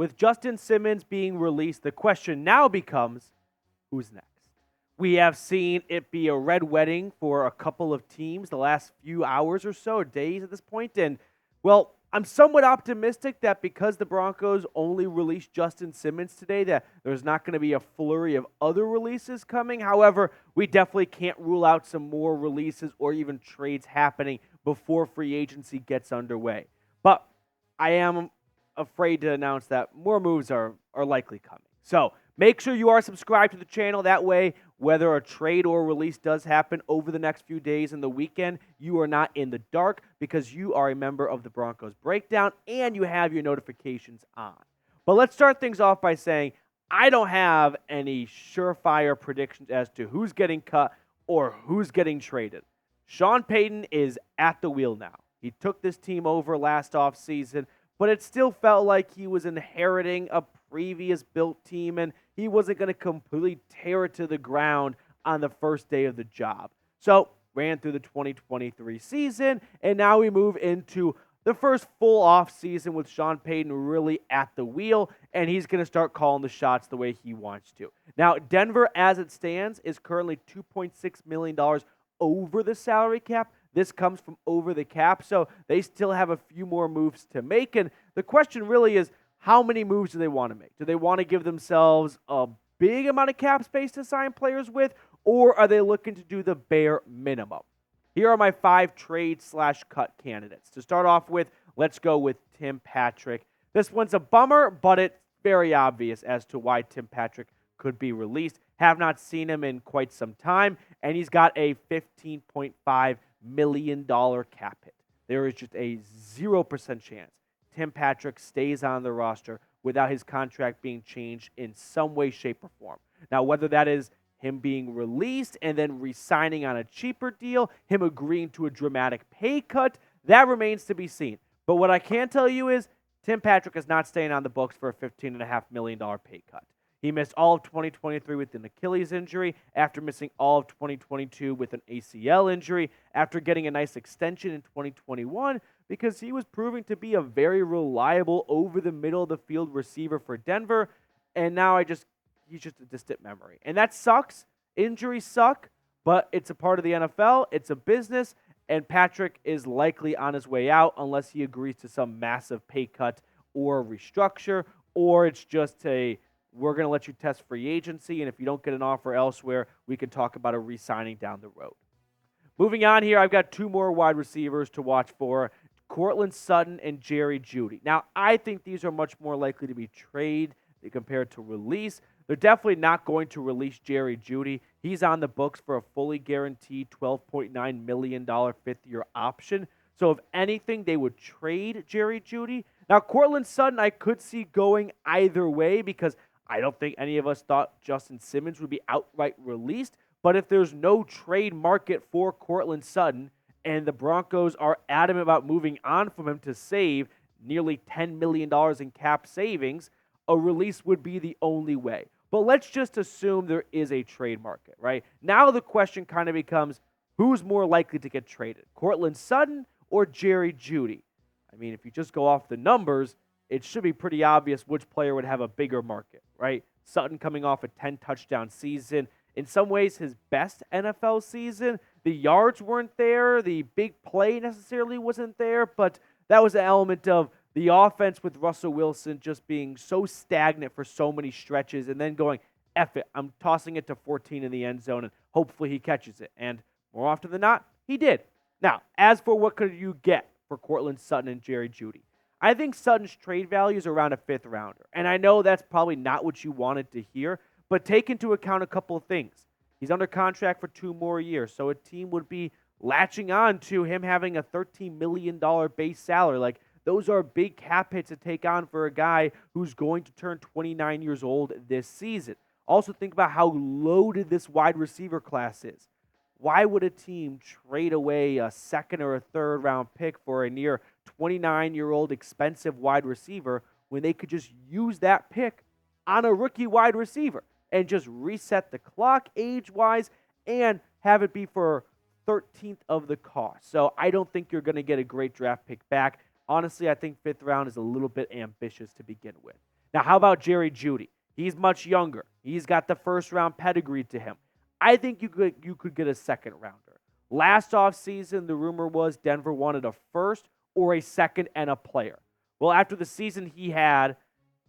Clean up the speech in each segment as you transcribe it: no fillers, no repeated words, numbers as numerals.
With Justin Simmons being released, the question now becomes, who's next? We have seen it be a red wedding for a couple of teams the last few hours or so, or days at this point. And, well, I'm somewhat optimistic that because the Broncos only released Justin Simmons today, that there's not going to be a flurry of other releases coming. However, we definitely can't rule out some more releases or even trades happening before free agency gets underway. But I am afraid to announce that more moves are likely coming. So make sure you are subscribed to the channel. That way, whether a trade or release does happen over the next few days and the weekend, you are not in the dark because you are a member of the Broncos Breakdown and you have your notifications on. But let's start things off by saying I don't have any surefire predictions as to who's getting cut or who's getting traded. Sean Payton is at the wheel now. He took this team over last offseason, but it still felt like he was inheriting a previous built team and he wasn't going to completely tear it to the ground on the first day of the job. So, ran through the 2023 season, and now we move into the first full off season with Sean Payton really at the wheel, and he's going to start calling the shots the way he wants to. Now, Denver, as it stands, is currently $2.6 million over the salary cap. This comes from over the cap, so they still have a few more moves to make, and the question really is, how many moves do they want to make? Do they want to give themselves a big amount of cap space to sign players with, or are they looking to do the bare minimum? Here are my 5 trade/cut candidates. To start off with, let's go with Tim Patrick. This one's a bummer, but it's very obvious as to why Tim Patrick could be released. Have not seen him in quite some time, and he's got a $15.5 million cap hit. There is just a 0% chance Tim Patrick stays on the roster without his contract being changed in some way, shape, or form. Now, whether that is him being released and then re-signing on a cheaper deal, him agreeing to a dramatic pay cut, that remains to be seen. But what I can tell you is Tim Patrick is not staying on the books for a $15.5 million pay cut. He missed all of 2023 with an Achilles injury, after missing all of 2022 with an ACL injury, after getting a nice extension in 2021, because he was proving to be a very reliable over-the-middle-of-the-field receiver for Denver, and now he's just a distant memory. And that sucks. Injuries suck, but it's a part of the NFL. It's a business, and Patrick is likely on his way out unless he agrees to some massive pay cut or restructure, or it's just we're going to let you test free agency, and if you don't get an offer elsewhere, we can talk about a re-signing down the road. Moving on here, I've got 2 more wide receivers to watch for, Courtland Sutton and Jerry Jeudy. Now, I think these are much more likely to be trade compared to release. They're definitely not going to release Jerry Jeudy. He's on the books for a fully guaranteed $12.9 million fifth-year option. So if anything, they would trade Jerry Jeudy. Now, Courtland Sutton, I could see going either way because I don't think any of us thought Justin Simmons would be outright released. But if there's no trade market for Courtland Sutton and the Broncos are adamant about moving on from him to save nearly $10 million in cap savings, a release would be the only way. But let's just assume there is a trade market, right? Now the question kind of becomes, who's more likely to get traded, Courtland Sutton or Jerry Jeudy? I mean, if you just go off the numbers, it should be pretty obvious which player would have a bigger market, right? Sutton coming off a 10-touchdown season. In some ways, his best NFL season. The yards weren't there. The big play necessarily wasn't there. But that was an element of the offense with Russell Wilson just being so stagnant for so many stretches and then going, F it, I'm tossing it to 14 in the end zone and hopefully he catches it. And more often than not, he did. Now, as for what could you get for Courtland Sutton and Jerry Jeudy, I think Sutton's trade value is around a 5th rounder. And I know that's probably not what you wanted to hear, but take into account a couple of things. He's under contract for 2 more years, so a team would be latching on to him having a $13 million base salary. Like, those are big cap hits to take on for a guy who's going to turn 29 years old this season. Also think about how loaded this wide receiver class is. Why would a team trade away a 2nd or a 3rd round pick for a near 29-year-old expensive wide receiver when they could just use that pick on a rookie wide receiver and just reset the clock age-wise and have it be for 13th of the cost? So I don't think you're going to get a great draft pick back. Honestly, I think 5th round is a little bit ambitious to begin with. Now, how about Jerry Jeudy? He's much younger. He's got the first-round pedigree to him. I think you could get a second-rounder. Last offseason, the rumor was Denver wanted a first or a second and a player. Well, after the season he had,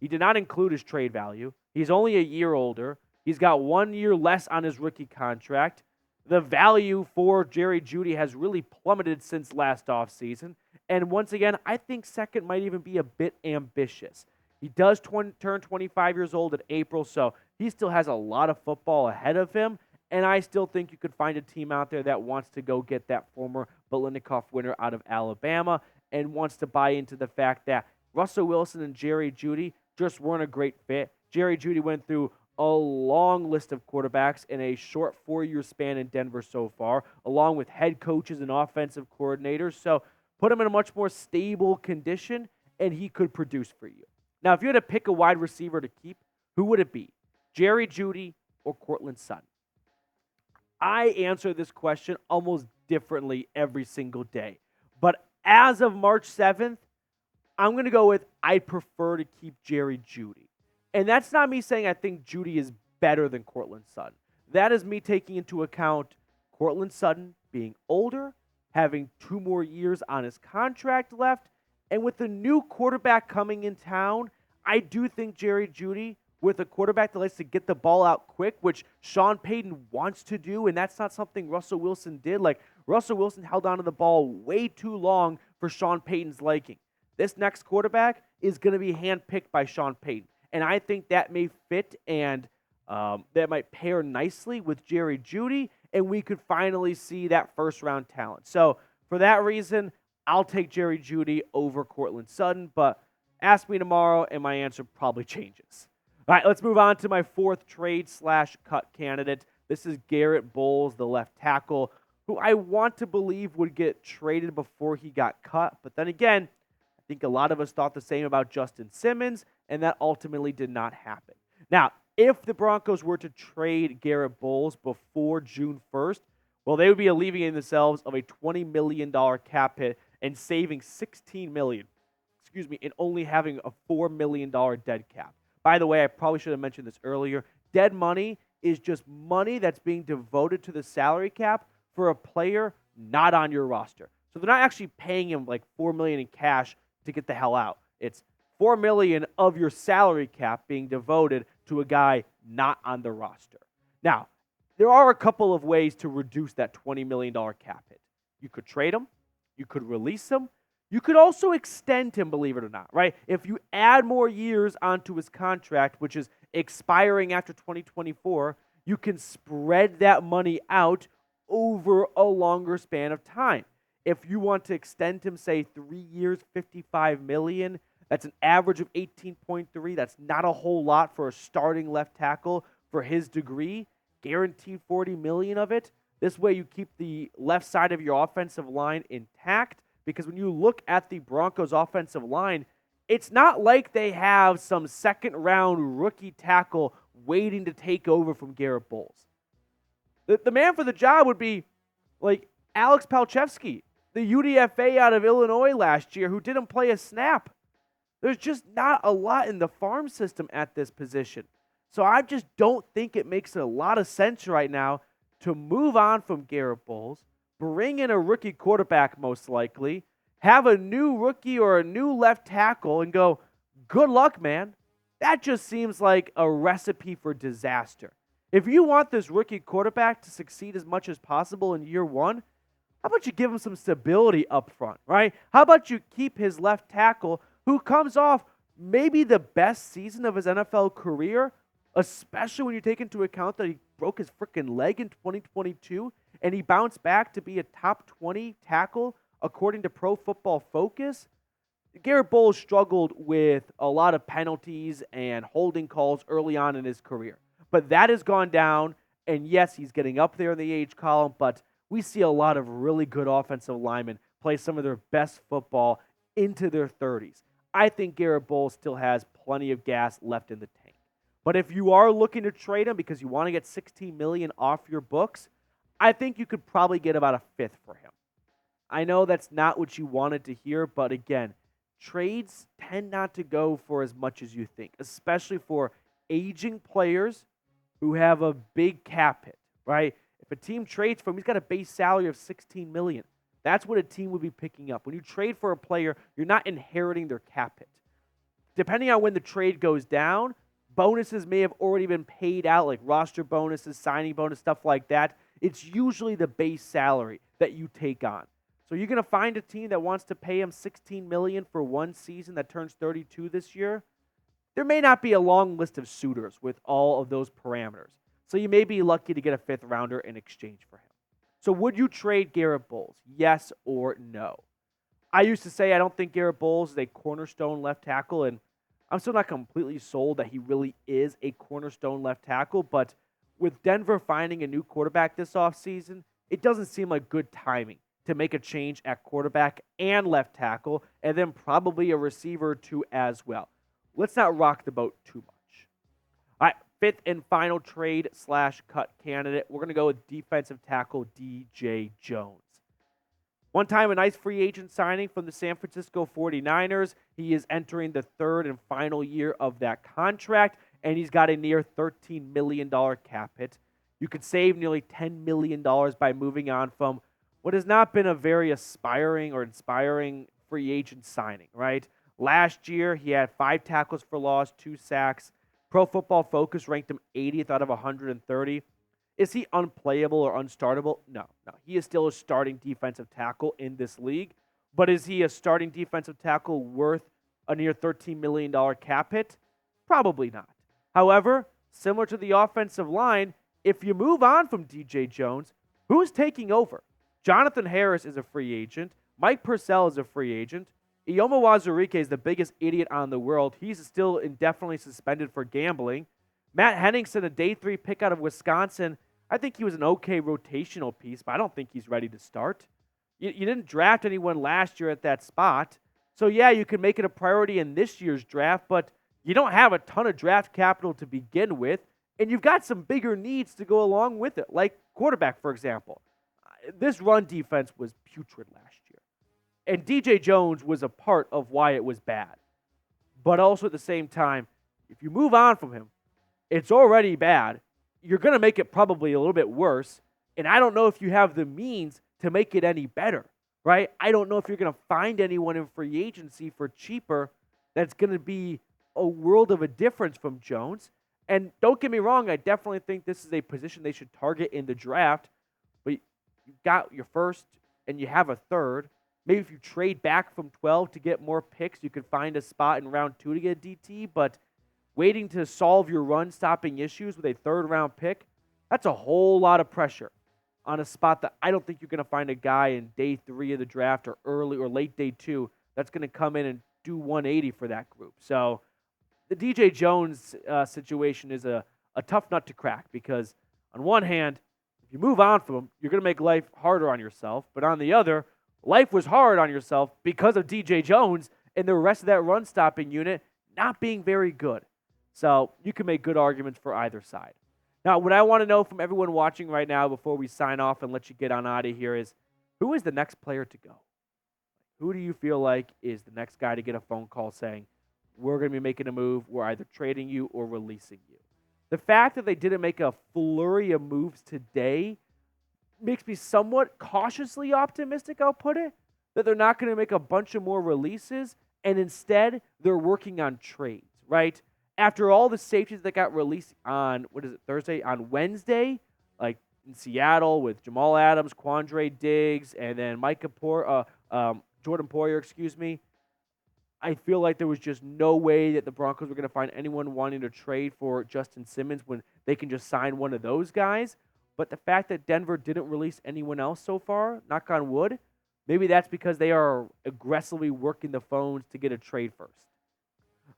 he did not include his trade value. He's only a year older. He's got 1 year less on his rookie contract. The value for Jerry Jeudy has really plummeted since last offseason. And once again, I think second might even be a bit ambitious. He does turn 25 years old in April, so he still has a lot of football ahead of him. And I still think you could find a team out there that wants to go get that former Biletnikoff winner out of Alabama and wants to buy into the fact that Russell Wilson and Jerry Jeudy just weren't a great fit. Jerry Jeudy went through a long list of quarterbacks in a short 4-year span in Denver so far, along with head coaches and offensive coordinators. So put him in a much more stable condition, and he could produce for you. Now, if you had to pick a wide receiver to keep, who would it be? Jerry Jeudy or Courtland Sutton? I answer this question almost differently every single day. But as of March 7th, I'm going to go with I prefer to keep Jerry Jeudy. And that's not me saying I think Jeudy is better than Courtland Sutton. That is me taking into account Courtland Sutton being older, having 2 more years on his contract left, and with the new quarterback coming in town, I do think Jerry Jeudy, with a quarterback that likes to get the ball out quick, which Sean Payton wants to do, and that's not something Russell Wilson did. Like, Russell Wilson held onto the ball way too long for Sean Payton's liking. This next quarterback is going to be handpicked by Sean Payton, and I think that may fit and that might pair nicely with Jerry Jeudy, and we could finally see that first-round talent. So, for that reason, I'll take Jerry Jeudy over Courtland Sutton, but ask me tomorrow, and my answer probably changes. All right, let's move on to my fourth trade/cut candidate. This is Garett Bolles, the left tackle, who I want to believe would get traded before he got cut. But then again, I think a lot of us thought the same about Justin Simmons, and that ultimately did not happen. Now, if the Broncos were to trade Garett Bolles before June 1st, well, they would be alleviating themselves of a $20 million cap hit and saving $16 million, and only having a $4 million dead cap. By the way, I probably should have mentioned this earlier. Dead money is just money that's being devoted to the salary cap for a player not on your roster. So they're not actually paying him like $4 million in cash to get the hell out. It's $4 million of your salary cap being devoted to a guy not on the roster. Now, there are a couple of ways to reduce that $20 million cap hit. You could trade him. You could release him. You could also extend him, believe it or not, right? If you add more years onto his contract, which is expiring after 2024, you can spread that money out over a longer span of time. If you want to extend him, say, 3 years, $55 million, that's an average of 18.3. That's not a whole lot for a starting left tackle for his degree. Guaranteed $40 million of it. This way you keep the left side of your offensive line intact. Because when you look at the Broncos' offensive line, it's not like they have some second-round rookie tackle waiting to take over from Garett Bolles. The man for the job would be like Alex Palczewski, the UDFA out of Illinois last year who didn't play a snap. There's just not a lot in the farm system at this position. So I just don't think it makes a lot of sense right now to move on from Garett Bolles, bring in a rookie quarterback most likely, have a new rookie or a new left tackle and go, good luck, man. That just seems like a recipe for disaster. If you want this rookie quarterback to succeed as much as possible in year one, how about you give him some stability up front, right? How about you keep his left tackle who comes off maybe the best season of his NFL career, especially when you take into account that he broke his freaking leg in 2022 and he bounced back to be a top 20 tackle according to Pro Football Focus. Garett Bolles struggled with a lot of penalties and holding calls early on in his career. But that has gone down, and yes, he's getting up there in the age column, but we see a lot of really good offensive linemen play some of their best football into their 30s. I think Garett Bolles still has plenty of gas left in the tank. But if you are looking to trade him because you want to get $16 million off your books, I think you could probably get about a fifth for him. I know that's not what you wanted to hear, but again, trades tend not to go for as much as you think, especially for aging players who have a big cap hit, right? If a team trades for him, he's got a base salary of $16 million. That's what a team would be picking up. When you trade for a player, you're not inheriting their cap hit. Depending on when the trade goes down, bonuses may have already been paid out, like roster bonuses, signing bonus, stuff like that. It's usually the base salary that you take on. So you're going to find a team that wants to pay him $16 million for one season that turns 32 this year. There may not be a long list of suitors with all of those parameters. So you may be lucky to get a fifth rounder in exchange for him. So would you trade Garett Bolles? Yes or no? I used to say I don't think Garett Bolles is a cornerstone left tackle, and I'm still not completely sold that he really is a cornerstone left tackle, but with Denver finding a new quarterback this offseason, it doesn't seem like good timing to make a change at quarterback and left tackle, and then probably a receiver too as well. Let's not rock the boat too much. All right, fifth and final trade/cut candidate. We're going to go with defensive tackle DJ Jones. One time a nice free agent signing from the San Francisco 49ers. He is entering the third and final year of that contract, and he's got a near $13 million cap hit. You could save nearly $10 million by moving on from what has not been a very aspiring or inspiring free agent signing, right? Last year, he had 5 tackles for loss, 2 sacks. Pro Football Focus ranked him 80th out of 130. Is he unplayable or unstartable? No. He is still a starting defensive tackle in this league. But is he a starting defensive tackle worth a near $13 million cap hit? Probably not. However, similar to the offensive line, if you move on from DJ Jones, who's taking over? Jonathan Harris is a free agent. Mike Purcell is a free agent. Ioma Wazurike is the biggest idiot on the world. He's still indefinitely suspended for gambling. Matt Henningsen, a day 3 pick out of Wisconsin, I think he was an okay rotational piece, but I don't think he's ready to start. You didn't draft anyone last year at that spot. So, yeah, you can make it a priority in this year's draft, but you don't have a ton of draft capital to begin with, and you've got some bigger needs to go along with it, like quarterback, for example. This run defense was putrid last year, and DJ Jones was a part of why it was bad. But also at the same time, if you move on from him, it's already bad. You're going to make it probably a little bit worse, and I don't know if you have the means to make it any better, right? I don't know if you're going to find anyone in free agency for cheaper that's going to be a world of a difference from Jones. And don't get me wrong, I definitely think this is a position they should target in the draft, but you've got your first and you have a third. Maybe if you trade back from 12 to get more picks, you could find a spot in round 2 to get a DT, but waiting to solve your run-stopping issues with a third-round pick, that's a whole lot of pressure on a spot that I don't think you're going to find a guy in day 3 of the draft or early or late day 2 that's going to come in and do 180 for that group. So the DJ Jones situation is a tough nut to crack because on one hand, if you move on from him, you're going to make life harder on yourself. But on the other, life was hard on yourself because of DJ Jones and the rest of that run-stopping unit not being very good. So you can make good arguments for either side. Now, what I want to know from everyone watching right now before we sign off and let you get on out of here is, who is the next player to go? Who do you feel like is the next guy to get a phone call saying, we're going to be making a move, we're either trading you or releasing you? The fact that they didn't make a flurry of moves today makes me somewhat cautiously optimistic, I'll put it, that they're not going to make a bunch of more releases, and instead they're working on trades, right? After all the safeties that got released on, Thursday? On Wednesday, like in Seattle with Jamal Adams, Quandre Diggs, and then Jordan Poyer, I feel like there was just no way that the Broncos were going to find anyone wanting to trade for Justin Simmons when they can just sign one of those guys. But the fact that Denver didn't release anyone else so far, knock on wood, maybe that's because they are aggressively working the phones to get a trade first.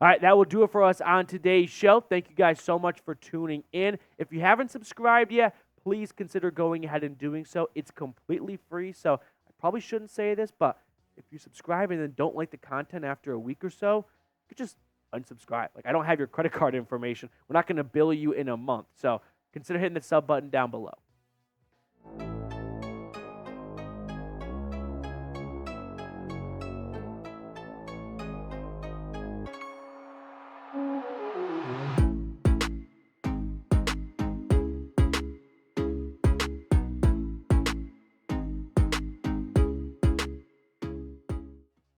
All right, that will do it for us on today's show. Thank you guys so much for tuning in. If you haven't subscribed yet, please consider going ahead and doing so. It's completely free, so I probably shouldn't say this, but if you subscribe and then don't like the content after a week or so, you could just unsubscribe. Like, I don't have your credit card information. We're not going to bill you in a month, so consider hitting the sub button down below.